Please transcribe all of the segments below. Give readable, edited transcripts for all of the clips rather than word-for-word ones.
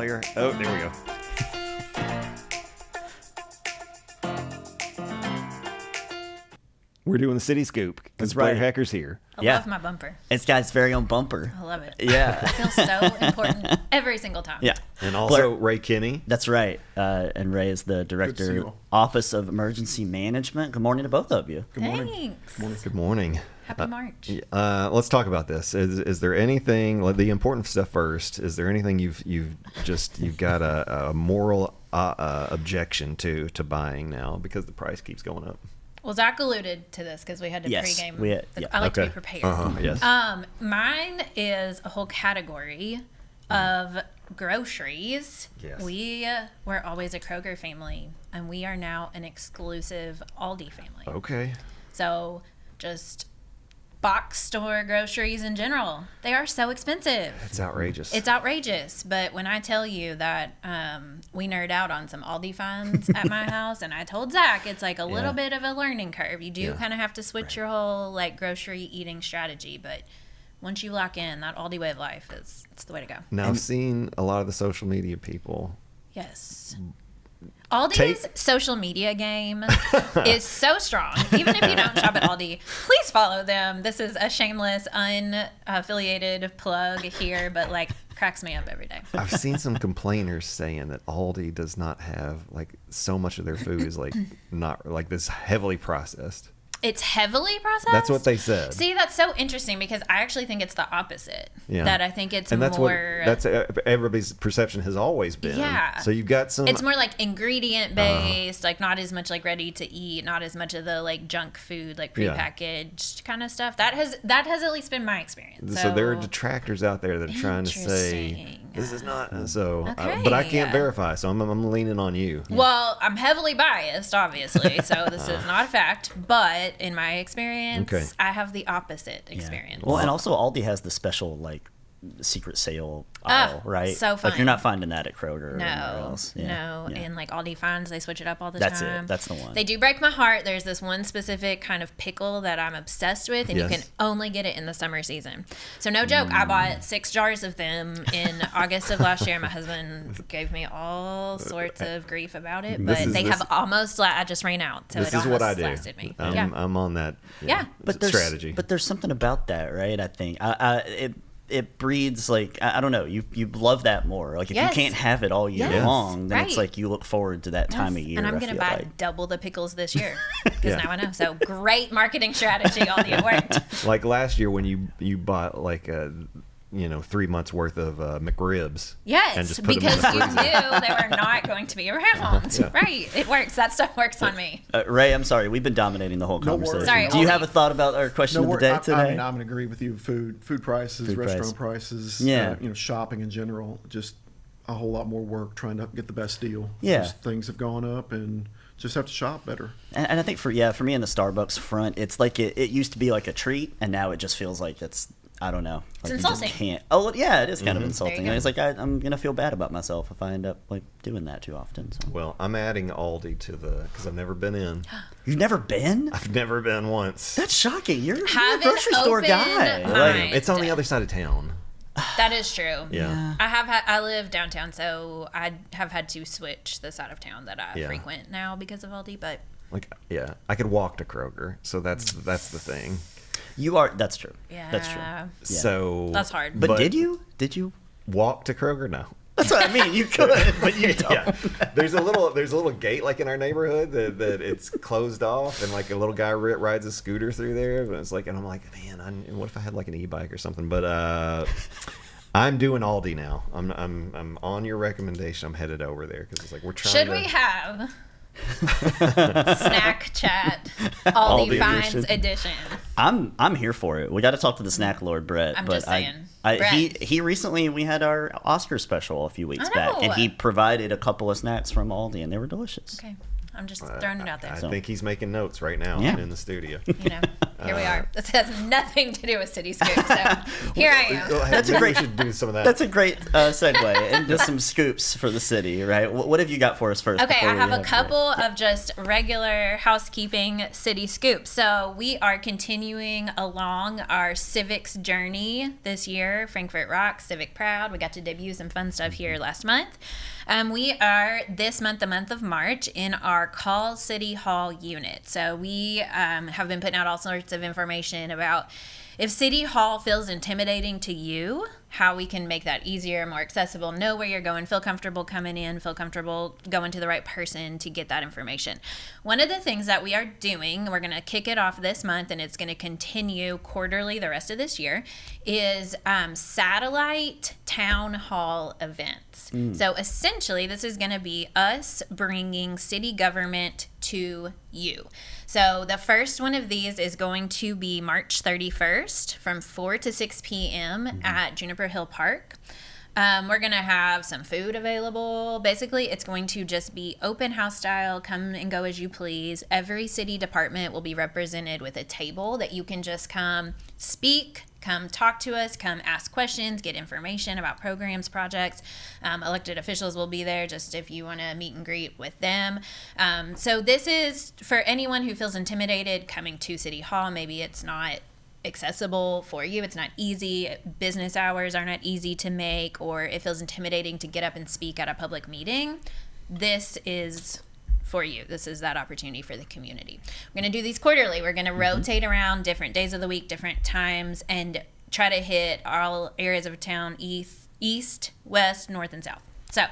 Blair. Oh, there we go. We're doing the City Scoop because Blair Hacker's here. I love my bumper. It's got its very own bumper. I love it. Yeah. It feels so important every single time. Yeah. And also Ray Kinney. That's right. And Ray is the Director, Office of Emergency Management. Good morning to both of you. Good morning. Thanks. Good morning. Happy March. Let's talk about this. Is there anything, the important stuff first, is there anything you've got a moral objection to buying now because the price keeps going up? Well, Zach alluded to this because we had to pregame. I like to be prepared. Yes. Mine is a whole category of groceries. Yes. We were always a Kroger family, and we are now an exclusive Aldi family. Okay. So just box store groceries in general, they are so expensive. It's outrageous. It's outrageous. But when I tell you that we nerd out on some Aldi finds at my house, and I told Zach it's like a little bit of a learning curve. You do kind of have to switch your whole like grocery eating strategy, but once you lock in, that Aldi way of life it's the way to go. Now I've seen a lot of the social media people. Yes. Aldi's social media game is so strong. Even if you don't shop at Aldi, please follow them. This is a shameless, unaffiliated plug here, but like cracks me up every day. I've seen some complainers saying that Aldi does not have like so much of their food is like not like this heavily processed. It's heavily processed? That's what they said. See, that's so interesting because I actually think it's the opposite. Yeah. That I think it's that's more... That's everybody's perception has always been. Yeah. So you've got some... It's more like ingredient based, like not as much like ready to eat, not as much of the like junk food, like prepackaged kind of stuff. That has at least been my experience. So there are detractors out there that are trying to say this is not but I can't verify, so I'm leaning on you. Well, I'm heavily biased, obviously, so this is not a fact, but in my experience, I have the opposite experience. Well, and also Aldi has the special like secret sale aisle, right? So fun. Like you're not finding that at Kroger or anywhere No, else. and like Aldi finds, they switch it up all the That's time. it. That's the one. They do break my heart. There's this one specific kind of pickle that I'm obsessed with, and you can only get it in the summer season. So no joke, I bought 6 jars of them in August of last year. My husband gave me all sorts of grief about it, but they have almost, I just ran out, so this it is almost what I do. lasted me. I'm on that strategy. But there's something about that, right? I think it breeds like I don't know, you love that more. Like if you can't have it all year long, then it's like you look forward to that time of year. And I'm gonna buy double the pickles this year because now I know. So great marketing strategy, Aldi, it worked. Like last year when you bought like 3 months worth of McRibs. Yes, and just put because them in the you knew they were not going to be around. Right, it works. That stuff works on me. Ray, I'm sorry, we've been dominating the whole conversation. Sorry, do you have a thought about our question of the day today? I mean, I'm going to agree with you. Food prices, restaurant prices, shopping in general, just a whole lot more work trying to get the best deal. Yeah, just things have gone up and just have to shop better. And I think for me in the Starbucks front, it's like it used to be like a treat, and now it just feels like it's. I don't know. It's like insulting. You just can't. Oh, yeah, it is kind of insulting. And it's like I'm gonna feel bad about myself if I end up like doing that too often. So. Well, I'm adding Aldi to because I've never been in. You've never been? I've never been once. That's shocking. You're a Have grocery an store open guy. mind. It's on the other side of town. That is true. Yeah. I live downtown, so I have had to switch the side of town that I frequent now because of Aldi. But I could walk to Kroger, so that's the thing. That's true. Yeah. That's true. Yeah. So that's hard. But did you walk to Kroger? No. That's what I mean. You could, but you don't. There's a little gate like in our neighborhood that it's closed off, and like a little guy rides a scooter through there. And it's like, and I'm like, man, what if I had like an e-bike or something? But I'm doing Aldi now. I'm on your recommendation. I'm headed over there because it's like we're trying. Should we have snack chat Aldi Finds edition? I'm here for it. We got to talk to the snack lord Brett. I'm just saying. He recently, we had our Oscar special a few weeks back, and he provided a couple of snacks from Aldi, and they were delicious. Okay. I'm just throwing it out there. I think he's making notes right now in the studio. Here we are. This has nothing to do with City Scoop, so here I am. That's a great. We should do some of that. That's a great segue into some scoops for the city, right? What have you got for us first? Okay, I have a couple of just regular housekeeping city scoops. So we are continuing along our Civics journey this year. Frankfort Rocks, Civic Proud. We got to debut some fun stuff here last month. We are this month, the month of March, in our Call City Hall unit. So we have been putting out all sorts of information about if City Hall feels intimidating to you, how we can make that easier, more accessible, know where you're going, feel comfortable coming in, feel comfortable going to the right person to get that information. One of the things that we are doing, we're going to kick it off this month and it's going to continue quarterly the rest of this year, is satellite town hall events. So essentially, this is going to be us bringing city government to you. So the first one of these is going to be March 31st from 4 to 6 p.m. at Juniper Hill Park. We're going to have some food available. Basically, it's going to just be open house style, come and go as you please. Every city department will be represented with a table that you can just come speak, come talk to us, come ask questions, get information about programs, projects. Elected officials will be there just if you want to meet and greet with them. So this is for anyone who feels intimidated coming to City Hall. Maybe it's not accessible for you. It's not easy. Business hours are not easy to make, or it feels intimidating to get up and speak at a public meeting. This is for you. This is that opportunity for the community. We're going to do these quarterly. We're going to rotate around different days of the week, different times, and try to hit all areas of town, east, west, north, and south. So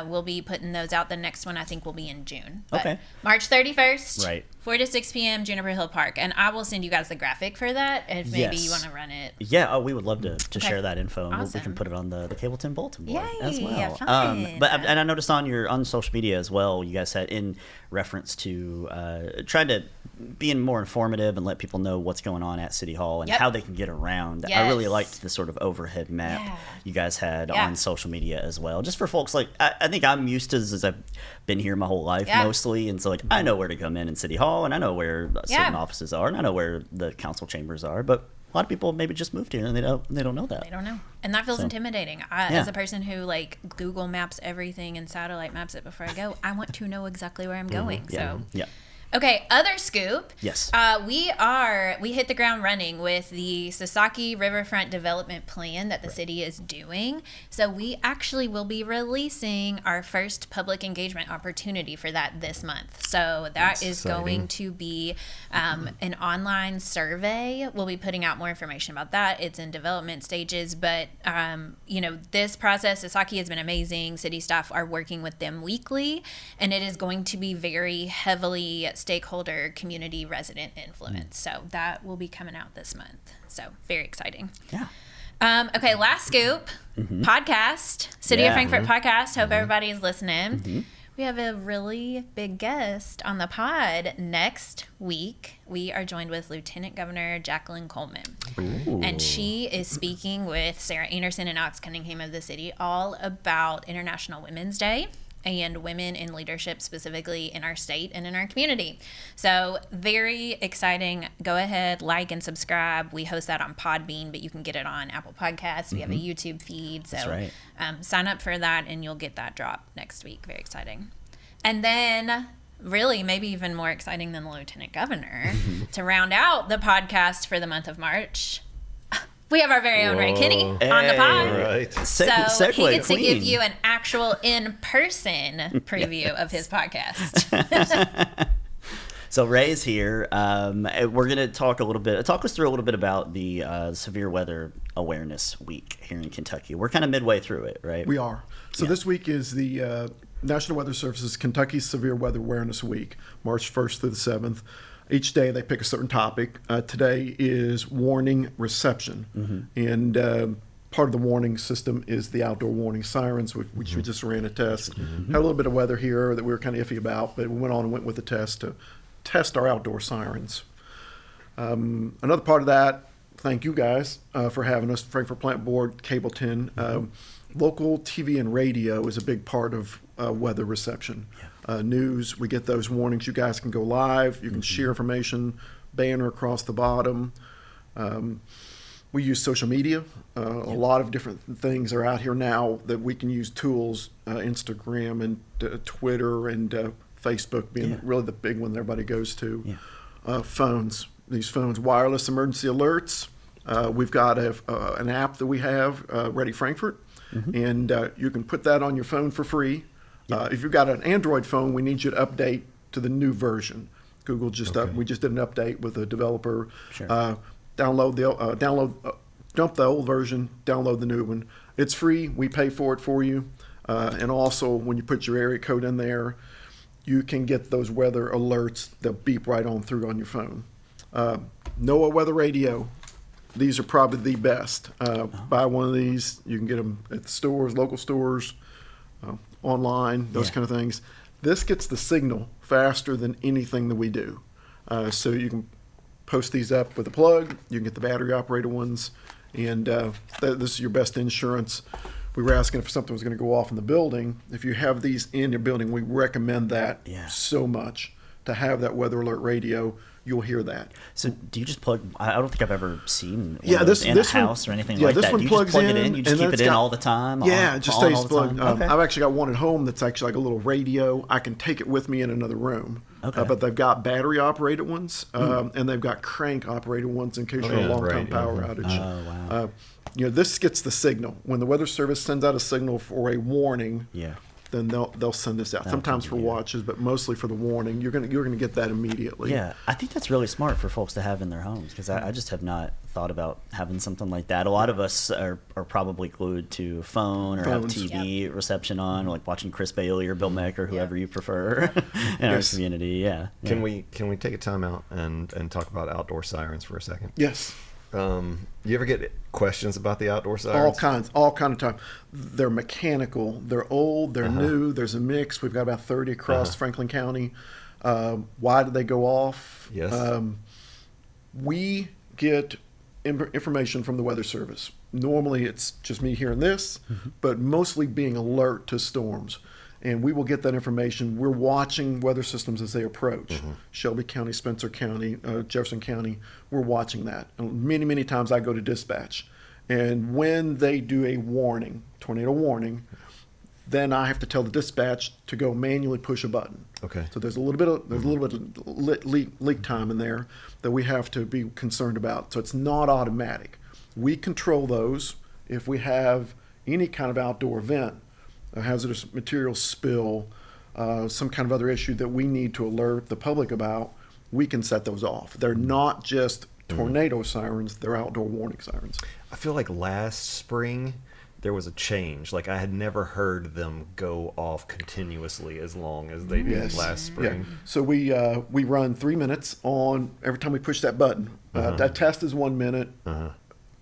we'll be putting those out. The next one I think will be in June. But okay. March 31st, right. 4 to 6 p.m. Juniper Hill Park. And I will send you guys the graphic for that if maybe you want to run it. Yeah, we would love to share that info. And we can put it on the Cableton bulletin board as well. And I noticed on social media as well, you guys said in reference to trying to be more informative and let people know what's going on at City Hall and how they can get around. I really liked the sort of overhead map you guys had on social media as well. Just for folks like, I think I'm used to this as I've been here my whole life mostly. And so like I know where to come in City Hall and I know where certain offices are and I know where the council chambers are. But a lot of people maybe just moved here and they don't know that. They don't know. And that feels intimidating. As a person who like Google Maps everything and satellite maps it before I go, I want to know exactly where I'm going. Okay, other scoop. Yes. We hit the ground running with the Sasaki Riverfront Development Plan that the city is doing. So we actually will be releasing our first public engagement opportunity for that this month. So that is going to be an online survey. We'll be putting out more information about that. It's in development stages, but this process, Sasaki has been amazing. City staff are working with them weekly, and it is going to be very heavily stakeholder, community, resident influence. So that will be coming out this month. So very exciting. Yeah. Okay, last scoop. Podcast. City of Frankfort podcast. Hope everybody is listening. We have a really big guest on the pod next week. We are joined with Lieutenant Governor Jacqueline Coleman. Ooh. And she is speaking with Sarah Anderson and Alex Cunningham of the city all about International Women's Day and women in leadership, specifically in our state and in our community. So very exciting. Go ahead, like and subscribe. We host that on Podbean, but you can get it on Apple Podcasts. We have a YouTube feed. So sign up for that and you'll get that drop next week. Very exciting. And then really maybe even more exciting than the Lieutenant Governor, to round out the podcast for the month of March, we have our very own Ray Kinney on the pod. Right. So he gets to give you an actual in-person preview of his podcast. So Ray's here. We're going to talk us through a little bit about the Severe Weather Awareness Week here in Kentucky. We're kind of midway through it, right? We are. So this week is the National Weather Service's Kentucky Severe Weather Awareness Week, March 1st through the 7th. Each day they pick a certain topic. Today is warning reception. And part of the warning system is the outdoor warning sirens, which we just ran a test. Had a little bit of weather here that we were kind of iffy about, but we went on and went with the test to test our outdoor sirens. Another part of that, thank you guys for having us, Frankfort Plant Board, Cableton. Local TV and radio is a big part of weather reception. News, we get those warnings. You guys can go live. You can share information, banner across the bottom. We use social media. A lot of different things are out here now that we can use tools, Instagram and Twitter and Facebook being really the big one that everybody goes to. Phones, these phones, wireless emergency alerts. We've got an app that we have, Ready Frankfort, and you can put that on your phone for free. If you've got an Android phone, we need you to update to the new version. Google just we just did an update with a developer. Dump the old version, download the new one. It's free. We pay for it for you. And also, when you put your area code in there, you can get those weather alerts that beep right on through on your phone. NOAA Weather Radio. These are probably the best. Buy one of these. You can get them at the stores, local stores, online, those kind of things. This gets the signal faster than anything that we do. So you can post these up with a plug. You can get the battery operated ones. And this is your best insurance. We were asking if something was going to go off in the building. If you have these in your building, we recommend that so much to have that weather alert radio. You'll hear that. So do you just plug? I don't think I've ever seen one of those in a house or anything like this that. One Do you plugs just plug it in? You just keep it in all the time? Yeah, it just stays plugged. Okay. I've actually got one at home that's actually like a little radio. I can take it with me in another room. Okay. But they've got battery operated ones, and they've got crank operated ones in case you're a long-time power outage. Oh, wow. This gets the signal. When the Weather Service sends out a signal for a warning, then they'll send this out. Sometimes for watches, but mostly for the warning. You're gonna get that immediately. Yeah, I think that's really smart for folks to have in their homes because I just have not thought about having something like that. A lot of us are probably glued to a phone or have TV reception on, or like watching Chris Bailey or Bill Mack or whoever you prefer in our community. Can we take a time out and talk about outdoor sirens for a second? Yes. You ever get questions about the outdoor sirens? All kind of time. They're mechanical. They're old. They're new. There's a mix. We've got about 30 across Franklin County. Why do they go off? Yes. We get information from the Weather Service. Normally, it's just me hearing this, but mostly being alert to storms. And we will get that information. We're watching weather systems as they approach. Shelby County, Spencer County, Jefferson County, we're watching that. And many times I go to dispatch. And when they do a warning, tornado warning, then I have to tell the dispatch to go manually push a button. Okay. So there's a little bit of leak time in there that we have to be concerned about. So it's not automatic. We control those. If we have any kind of outdoor event, a hazardous material spill, some kind of other issue that we need to alert the public about, we can set those off. They're not just tornado sirens, they're outdoor warning sirens. I feel like last spring there was a change. Like I had never heard them go off continuously as long as they did last spring. Yeah. So we run 3 minutes on every time we push that button. That test is 1 minute.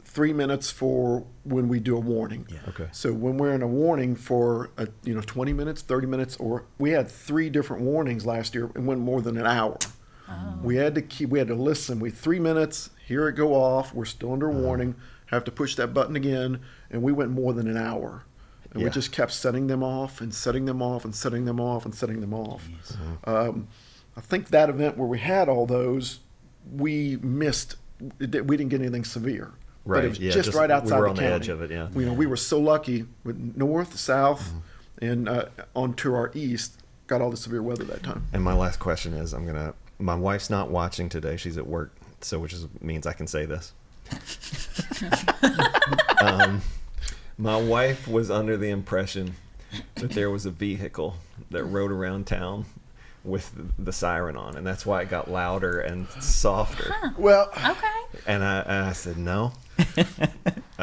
3 minutes for when we do a warning. Okay. So when we're in a warning for 20 minutes, 30 minutes, or we had 3 different warnings last year and went more than an hour. We had to listen. 3 minutes, hear it go off. We're still under warning. Have to push that button again, and we went more than an hour. And we just kept setting them off and setting them off and setting them off and setting them off. I think that event where we had all those, we missed. We didn't get anything severe. Right. But it was just right outside we were the on county. The edge of it. We were so lucky with north, south, and onto our east, got all the severe weather that time. And my last question is, my wife's not watching today. She's at work, which means I can say this. My wife was under the impression that there was a vehicle that rode around town with the siren on, and that's why it got louder and softer. Well, okay. And I said no.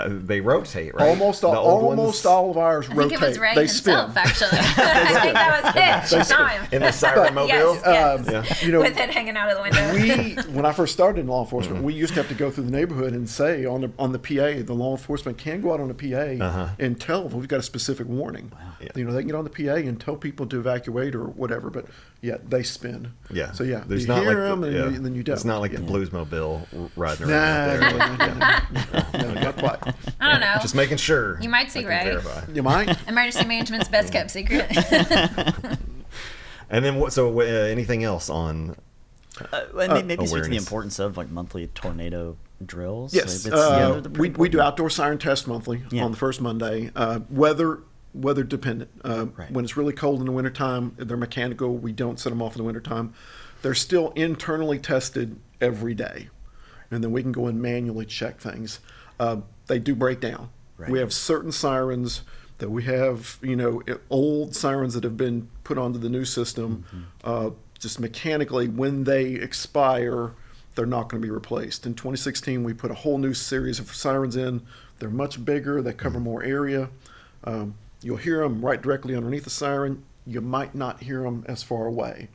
They rotate, right? Almost all of ours rotate. I think it was Ray they himself, spin. actually. I think that was it. Time. In the siren mobile? Yes. With it hanging out of the window. When I first started in law enforcement, we used to have to go through the neighborhood and say on the PA, the law enforcement can go out on the PA and tell if we've got a specific warning. Wow. Yeah. They can get on the PA and tell people to evacuate or whatever, but they spin. Yeah. So you not hear like them and then you don't. It's not like the Bluesmobile riding around No, not quite. I don't know. Just making sure. You might see Ray. You might. Emergency management's best kept secret. And then what? So anything else on? Maybe speak to the importance of like monthly tornado drills. Yes, we do outdoor siren tests monthly on the first Monday. Weather dependent. Right. When it's really cold in the wintertime, they're mechanical. We don't set them off in the wintertime. They're still internally tested every day, and then we can go and manually check things. They do break down. Right. We have certain sirens that we have, old sirens that have been put onto the new system. Just mechanically, when they expire, they're not going to be replaced. In 2016, we put a whole new series of sirens in. They're much bigger. They cover more area. You'll hear them right directly underneath the siren. You might not hear them as far away.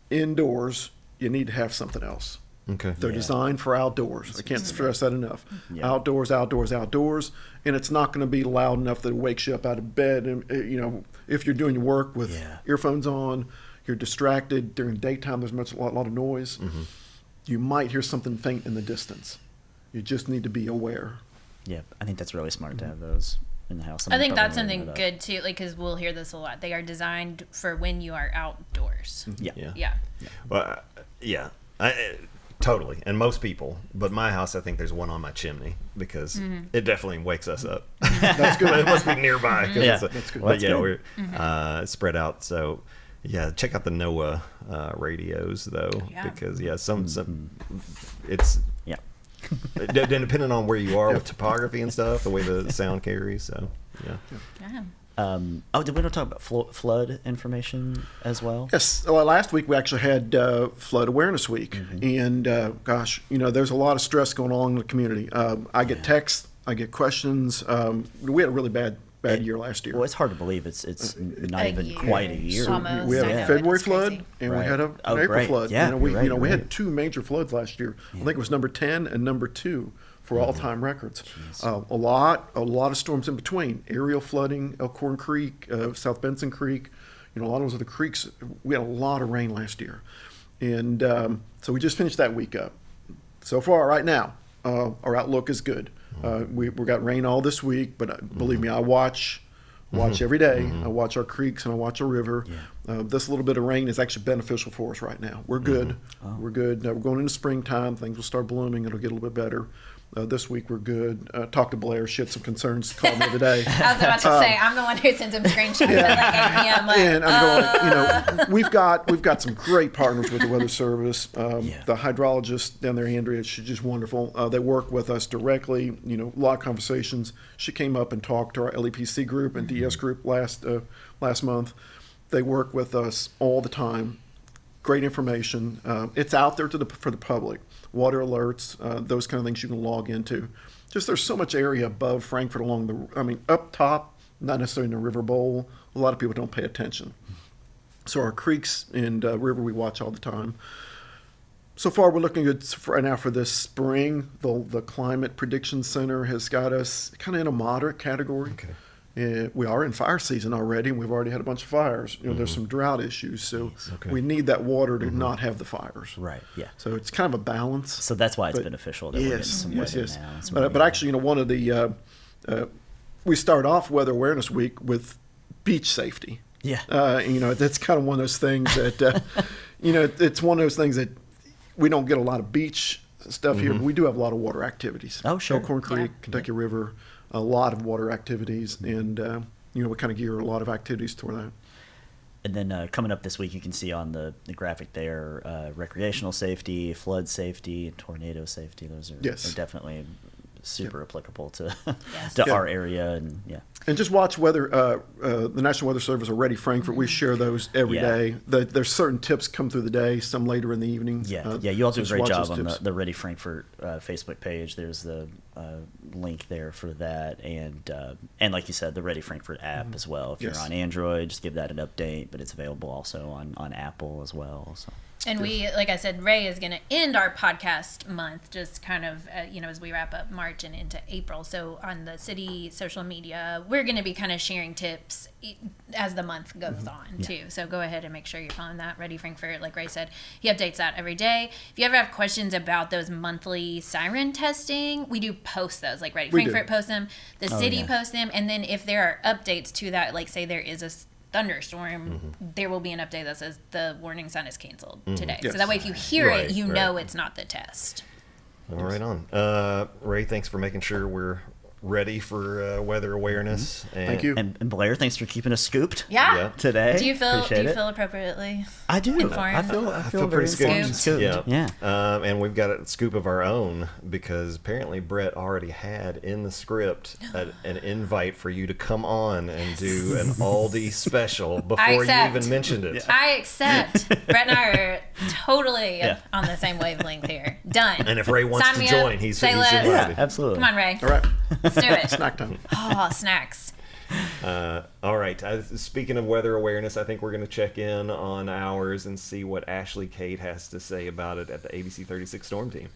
Indoors, you need to have something else. Okay. They're designed for outdoors. I can't stress that enough. Yeah. Outdoors, outdoors, outdoors. And it's not going to be loud enough that it wakes you up out of bed. And, if you're doing your work with earphones on, you're distracted. During daytime, there's a lot of noise. You might hear something faint in the distance. You just need to be aware. Yeah, I think that's really smart to have those in the house. I think that's something good too, because we'll hear this a lot. They are designed for when you are outdoors. Yeah. Well, totally. And most people, but my house, I think there's one on my chimney because it definitely wakes us up. That's good. It must be nearby. That's good. But we're spread out. So yeah, check out the NOAA radios though, because some it's depending on where you are with topography and stuff, the way the sound carries. So did we not talk about flood information as well? Yes. Well, last week we actually had Flood Awareness Week, and there's a lot of stress going on in the community. I get texts, I get questions. We had a really bad year last year. Well, it's hard to believe it's not even quite a year. Almost. We had a February flood, and we had an April flood. Yeah, we had two major floods last year. I think it was number 10 and number 2 for all-time records. A lot of storms in between. Aerial flooding, Elkhorn Creek, South Benson Creek. A lot of those other creeks. We had a lot of rain last year, and so we just finished that week up. So far, right now, our outlook is good. We got rain all this week, but believe me, I watch every day. I watch our creeks and I watch our river. This little bit of rain is actually beneficial for us right now. We're good. We're good. We're going into springtime. Things will start blooming. It'll get a little bit better. This week we're good. Talked to Blair. She had some concerns. Called me today. I was about to say, I'm the one who sends him screenshots at like 8 p.m. And I'm going, we've got some great partners with the Weather Service. The hydrologist down there, Andrea, she's just wonderful. They work with us directly. A lot of conversations. She came up and talked to our LEPC group and DS group last month. They work with us all the time. Great information. It's out there for the public. Water alerts, those kind of things you can log into. Just there's so much area above Frankfort up top, not necessarily in the river bowl. A lot of people don't pay attention. So our creeks and river we watch all the time. So far we're looking good right now for this spring. The Climate Prediction Center has got us kind of in a moderate category. Okay. We are in fire season already, and we've already had a bunch of fires. There's some drought issues, so we need that water to not have the fires. Right. Yeah. So it's kind of a balance. So that's why it's beneficial that we're getting some weather now. But actually, one of the we start off Weather Awareness Week with beach safety. Yeah. That's kind of one of those things that it's one of those things that we don't get a lot of beach stuff here, but we do have a lot of water activities. Oh, sure. Elkhorn Creek, Kentucky River. A lot of water activities, and we kind of gear a lot of activities toward that. And then coming up this week, you can see on the graphic there, recreational safety, flood safety, and tornado safety. Those are definitely super applicable to our area, and just watch weather. The National Weather Service or Ready Frankfort. We share those every day. There's certain tips come through the day, some later in the evening. You all do a great job on the Ready Frankfort Facebook page. There's the link there for that, and like you said, the Ready Frankfort app as well. If you're on Android, just give that an update. But it's available also on Apple as well. So. And we, like I said, Ray is going to end our podcast month just kind of, as we wrap up March and into April. So on the city social media, we're going to be kind of sharing tips as the month goes on too. So go ahead and make sure you're following that. Ready Frankfort, like Ray said, he updates that every day. If you ever have questions about those monthly siren testing, we do post those. Like Ready Frankfort posts them, the city posts them, and then if there are updates to that, like say there is a thunderstorm, there will be an update that says the warning sign is canceled today. Yes. So that way if you hear it, you know it's not the test. All right on. Ray, thanks for making sure we're ready for weather awareness. And thank you. And Blair, thanks for keeping us scooped. Yeah. Today. Do you feel appropriately? I do. Informed? I feel very scooped. Yeah. And we've got a scoop of our own because apparently Brett already had in the script an invite for you to come on and do an Aldi special before you even mentioned it. I accept. Brett and I are totally on the same wavelength here. Done. And if Ray wants to join, he's invited. Yeah, absolutely. Come on, Ray. All right. Let's do it. Snack time. Oh, snacks. All right. Speaking of weather awareness, I think we're going to check in on ours and see what Ashley Kate has to say about it at the ABC 36 Storm Team.